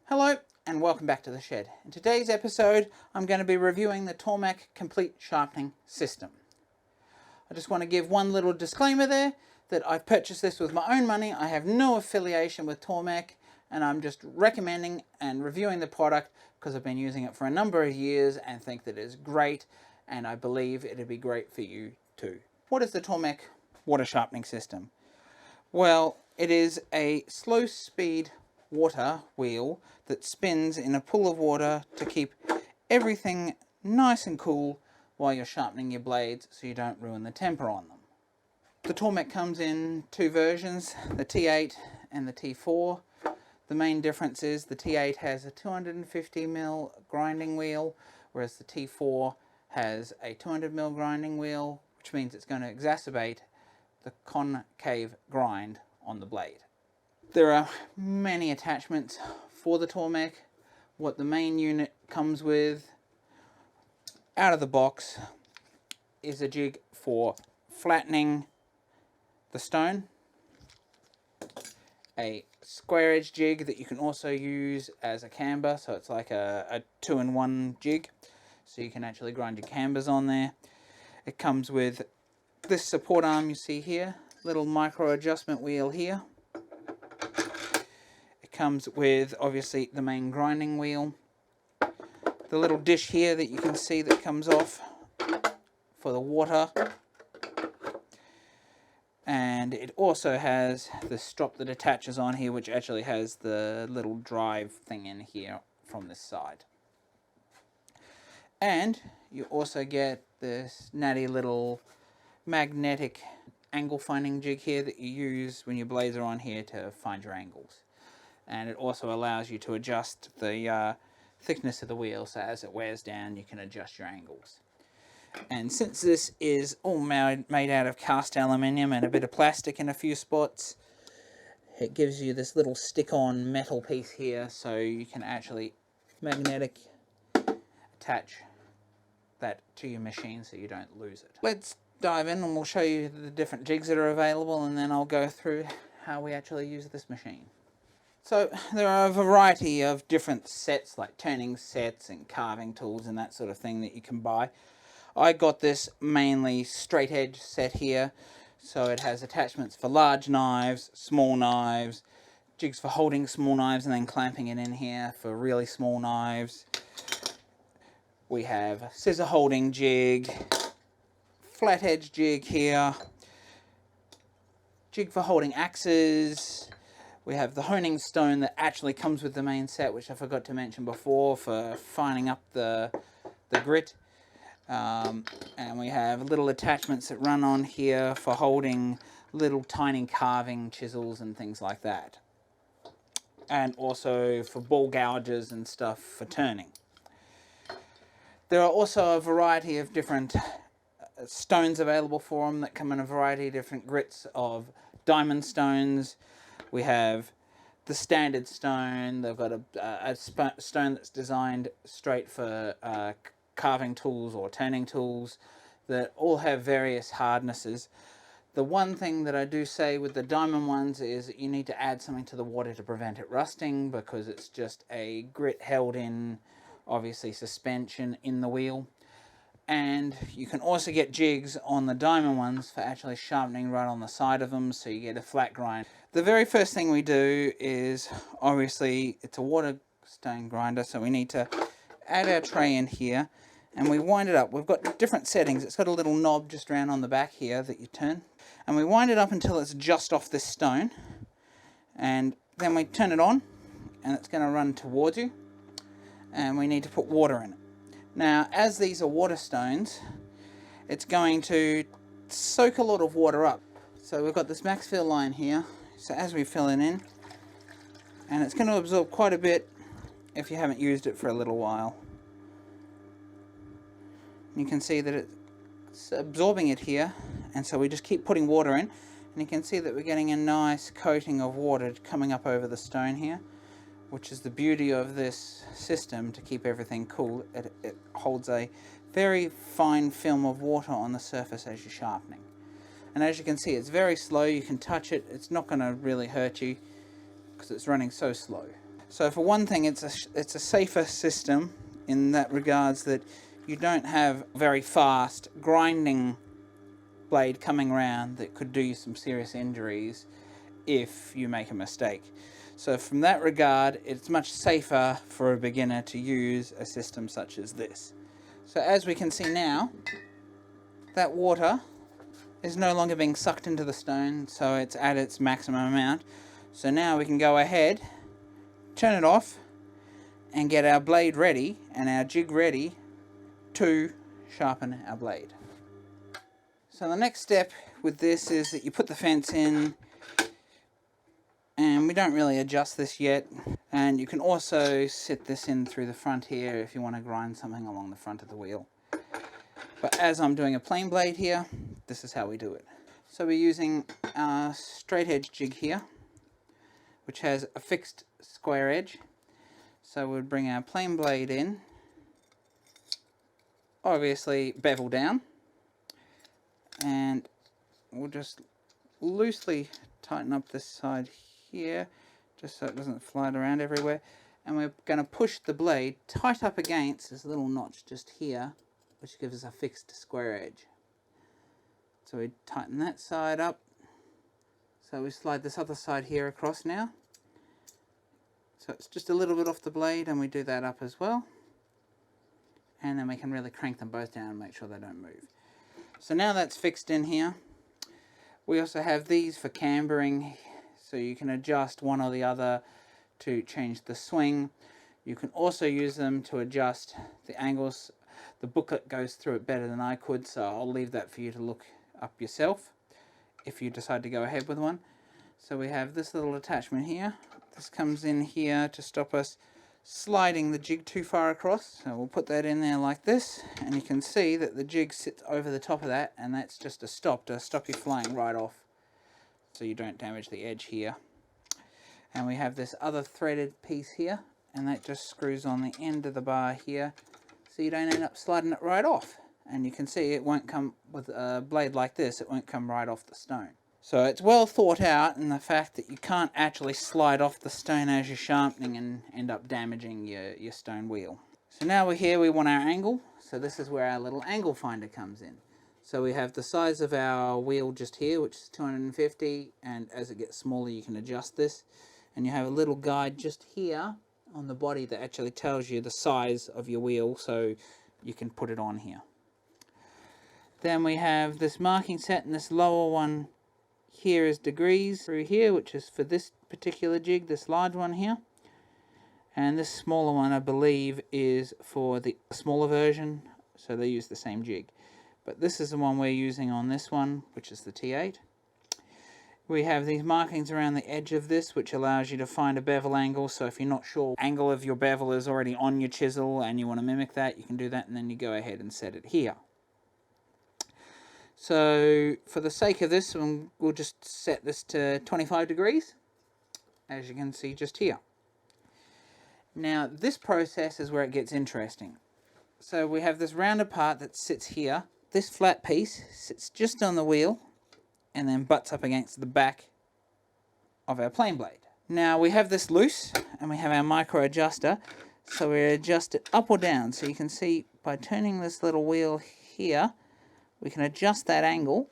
Hello and welcome back to the shed. In today's episode I'm going to be reviewing the Tormek Complete Sharpening System. I just want to give one little disclaimer there that I've purchased this with my own money. I have no affiliation with Tormek and I'm just recommending and reviewing the product because I've been using it for a number of years and think that it is great, and I believe it'd be great for you too. What is the Tormek Water Sharpening System? Well, it is a slow speed water wheel that spins in a pool of water to keep everything nice and cool while you're sharpening your blades so you don't ruin the temper on them. The Tormek comes in two versions, the T8 and the T4. The main difference is the T8 has a 250mm grinding wheel, whereas the T4 has a 200mm grinding wheel, which means it's going to exacerbate the concave grind on the blade. There are many attachments for the Tormek. What the main unit comes with out of the box is a jig for flattening the stone, a square edge jig that you can also use as a camber, so it's like a 2-in-1 jig, so you can actually grind your cambers on there. It comes with this support arm you see here, little micro adjustment wheel here. It comes with obviously the main grinding wheel, the little dish here that you can see that comes off for the water, and it also has the strop that attaches on here, which actually has the little drive thing in here from this side. And you also get this natty little magnetic angle finding jig here that you use when your blades are on here to find your angles. And it also allows you to adjust the thickness of the wheel, so as it wears down you can adjust your angles. And since this is all made out of cast aluminium and a bit of plastic in a few spots, it gives you this little stick-on metal piece here, so you can actually magnetic attach that to your machine so you don't lose it. Let's dive in and we'll show you the different jigs that are available, and then I'll go through how we actually use this machine. So there are a variety of different sets, like turning sets and carving tools and that sort of thing that you can buy. I got this mainly straight edge set here, so it has attachments for large knives, small knives, jigs for holding small knives and then clamping it in here for really small knives. We have a scissor holding jig, flat edge jig here, jig for holding axes. We have the honing stone that actually comes with the main set, which I forgot to mention before, for fining up the grit. And we have little attachments that run on here for holding little tiny carving chisels and things like that. And also for ball gouges and stuff for turning. There are also a variety of different stones available for them that come in a variety of different grits of diamond stones. We have the standard stone. They've got a stone that's designed straight for carving tools or turning tools that all have various hardnesses. The one thing that I do say with the diamond ones is that you need to add something to the water to prevent it rusting, because it's just a grit held in, obviously, suspension in the wheel. And you can also get jigs on the diamond ones for actually sharpening right on the side of them, so you get a flat grind. The very first thing we do is, obviously, it's a Waterstone grinder, so we need to add our tray in here and we wind it up. We've got different settings. It's got a little knob just around on the back here that you turn, and we wind it up until it's just off this stone, and then we turn it on and it's going to run towards you, and we need to put water in it. Now, as these are water stones, it's going to soak a lot of water up. So we've got this max fill line here, so as we fill it in, and it's going to absorb quite a bit if you haven't used it for a little while. You can see that it's absorbing it here, and so we just keep putting water in, and you can see that we're getting a nice coating of water coming up over the stone here, which is the beauty of this system to keep everything cool. It holds a very fine film of water on the surface as you're sharpening. And as you can see, it's very slow. You can touch it. It's not going to really hurt you because it's running so slow. So for one thing, it's a safer system in that regards that you don't have very fast grinding blade coming around that could do you some serious injuries if you make a mistake. So from that regard, it's much safer for a beginner to use a system such as this. So as we can see now, that water is no longer being sucked into the stone, so it's at its maximum amount. So now we can go ahead, turn it off, and get our blade ready and our jig ready to sharpen our blade. So the next step with this is that you put the fence in, and we don't really adjust this yet, and you can also sit this in through the front here if you want to grind something along the front of the wheel. But as I'm doing a plain blade here, this is how we do it. So we're using a straight edge jig here, which has a fixed square edge. So we'll bring our plain blade in, obviously bevel down, and we'll just loosely tighten up this side here, just so it doesn't fly around everywhere. And we're going to push the blade tight up against this little notch just here, which gives us a fixed square edge. So we tighten that side up. So we slide this other side here across now. So it's just a little bit off the blade, and we do that up as well. And then we can really crank them both down and make sure they don't move. So now that's fixed in here. We also have these for cambering, so you can adjust one or the other to change the swing. You can also use them to adjust the angles. The booklet goes through it better than I could, so I'll leave that for you to look up yourself if you decide to go ahead with one. So we have this little attachment here. This comes in here to stop us sliding the jig too far across. So we'll put that in there like this, and you can see that the jig sits over the top of that, and that's just a stop to stop you flying right off so you don't damage the edge here. And we have this other threaded piece here, and that just screws on the end of the bar here so you don't end up sliding it right off. And you can see it won't come with a blade like this, it won't come right off the stone. So it's well thought out in the fact that you can't actually slide off the stone as you're sharpening and end up damaging your stone wheel. So now we're here, we want our angle. So this is where our little angle finder comes in. So we have the size of our wheel just here, which is 250, and as it gets smaller you can adjust this. And you have a little guide just here on the body that actually tells you the size of your wheel, so you can put it on here. Then we have this marking set, and this lower one here is degrees through here, which is for this particular jig, this large one here. And this smaller one, I believe, is for the smaller version, so they use the same jig. But this is the one we're using on this one, which is the T8. We have these markings around the edge of this, which allows you to find a bevel angle. So if you're not sure angle of your bevel is already on your chisel and you want to mimic that, you can do that, and then you go ahead and set it here. So for the sake of this, we'll just set this to 25 degrees, as you can see just here. Now this process is where it gets interesting. So we have this rounded part that sits here. This flat piece sits just on the wheel and then butts up against the back of our plain blade. Now we have this loose, and we have our micro adjuster, so we adjust it up or down. So you can see by turning this little wheel here, we can adjust that angle,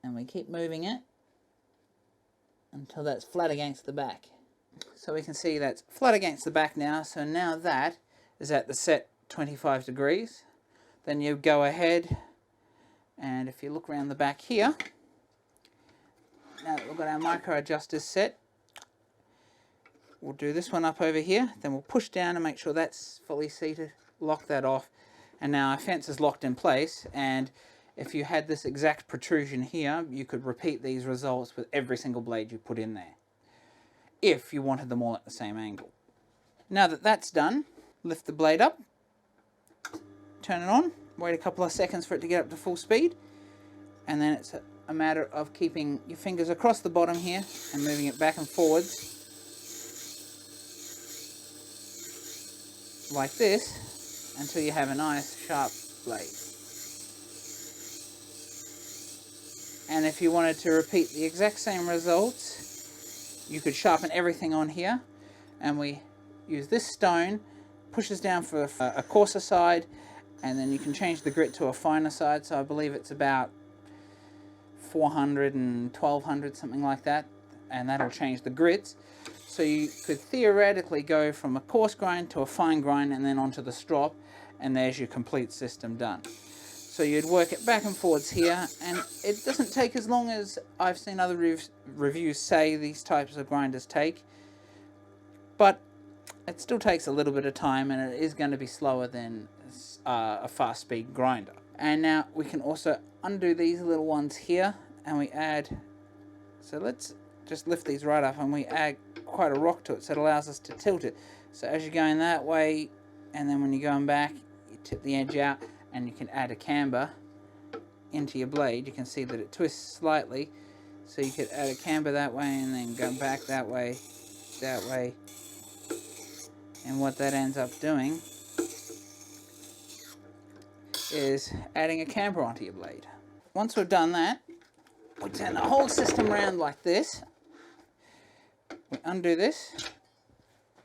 and we keep moving it until that's flat against the back. So we can see that's flat against the back now, so now that is at the set 25 degrees. Then you go ahead, and if you look around the back here, now that we've got our micro adjusters set, we'll do this one up over here, then we'll push down and make sure that's fully seated, lock that off, and now our fence is locked in place. And if you had this exact protrusion here, you could repeat these results with every single blade you put in there, if you wanted them all at the same angle. Now that that's done, lift the blade up, turn it on, wait a couple of seconds for it to get up to full speed, and then it's a matter of keeping your fingers across the bottom here and moving it back and forwards like this until you have a nice sharp blade. And if you wanted to repeat the exact same results you could sharpen everything on here, and we use this stone, pushes down for a coarser side, and then you can change the grit to a finer side. So I believe it's about 400 and 1200, something like that, and that'll change the grits. So you could theoretically go from a coarse grind to a fine grind and then onto the strop, and there's your complete system done. So you'd work it back and forwards here, and it doesn't take as long as I've seen other reviews say these types of grinders take, but it still takes a little bit of time, and it is going to be slower than a fast speed grinder. And now we can also undo these little ones here, and we add, so let's just lift these right up, and we add quite a rock to it, so it allows us to tilt it. So as you're going that way, and then when you're going back, you tip the edge out, and you can add a camber into your blade. You can see that it twists slightly, so you could add a camber that way and then go back that way, and what that ends up doing is adding a camber onto your blade. Once we've done that, we turn the whole system around like this, we undo this,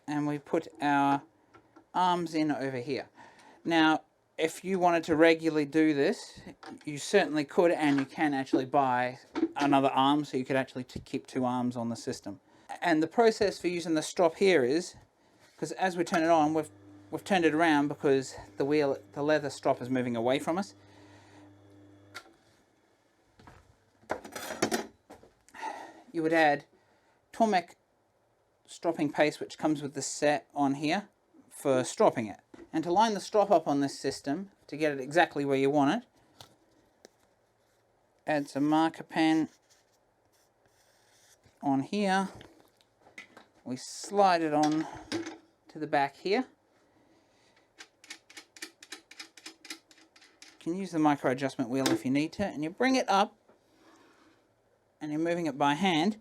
and we put our arms in over here. Now, if you wanted to regularly do this, you certainly could, and you can actually buy another arm, so you could actually keep two arms on the system. And the process for using the strop here is, because as we turn it on, we've turned it around because the leather strop is moving away from us. You would add Tormek stropping paste, which comes with the set on here for stropping it. And to line the strop up on this system, to get it exactly where you want it, add some marker pen on here. We slide it on to the back here. You can use the micro adjustment wheel if you need to, and you bring it up, and you're moving it by hand,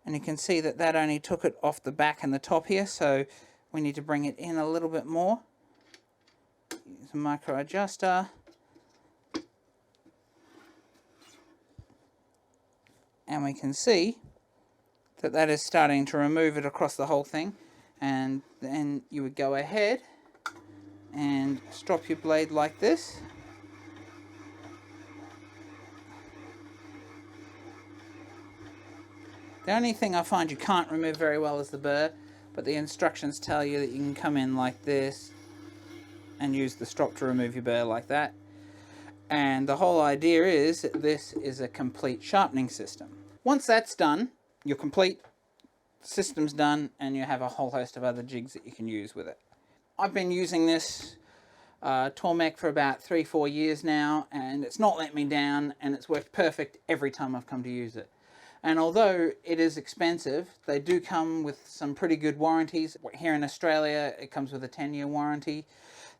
and you can see that that only took it off the back and the top here, so we need to bring it in a little bit more. Use a micro adjuster, and we can see that that is starting to remove it across the whole thing. And then you would go ahead and strop your blade like this. The only thing I find you can't remove very well is the burr, but the instructions tell you that you can come in like this and use the strop to remove your burr like that. And the whole idea is that this is a complete sharpening system. Once that's done, you're complete, the system's done, and you have a whole host of other jigs that you can use with it. I've been using this Tormek for about 3-4 years now, and it's not let me down, and it's worked perfect every time I've come to use it. And although it is expensive, they do come with some pretty good warranties. Here in Australia, it comes with a 10-year warranty.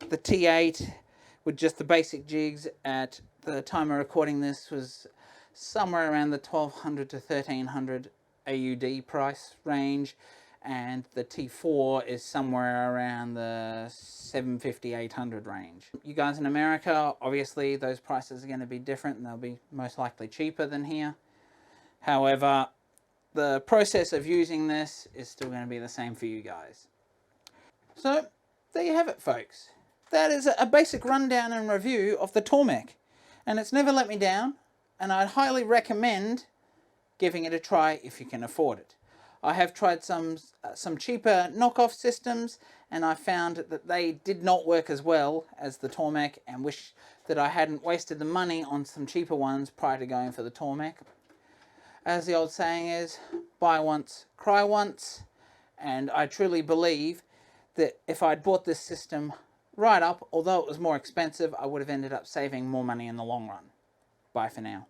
The T8 with just the basic jigs at the time of recording this was somewhere around the 1200 to 1300 AUD price range, and the T4 is somewhere around the 750-800 range. You guys in America, obviously those prices are going to be different, and they'll be most likely cheaper than here. However, the process of using this is still going to be the same for you guys. So there you have it, folks. That is a basic rundown and review of the Tormek, and it's never let me down, and I'd highly recommend giving it a try if you can afford it. I have tried some cheaper knockoff systems, and I found that they did not work as well as the Tormek, and wish that I hadn't wasted the money on some cheaper ones prior to going for the Tormek. As the old saying is, buy once, cry once, and I truly believe that if I'd bought this system right up, although it was more expensive, I would have ended up saving more money in the long run. Bye for now.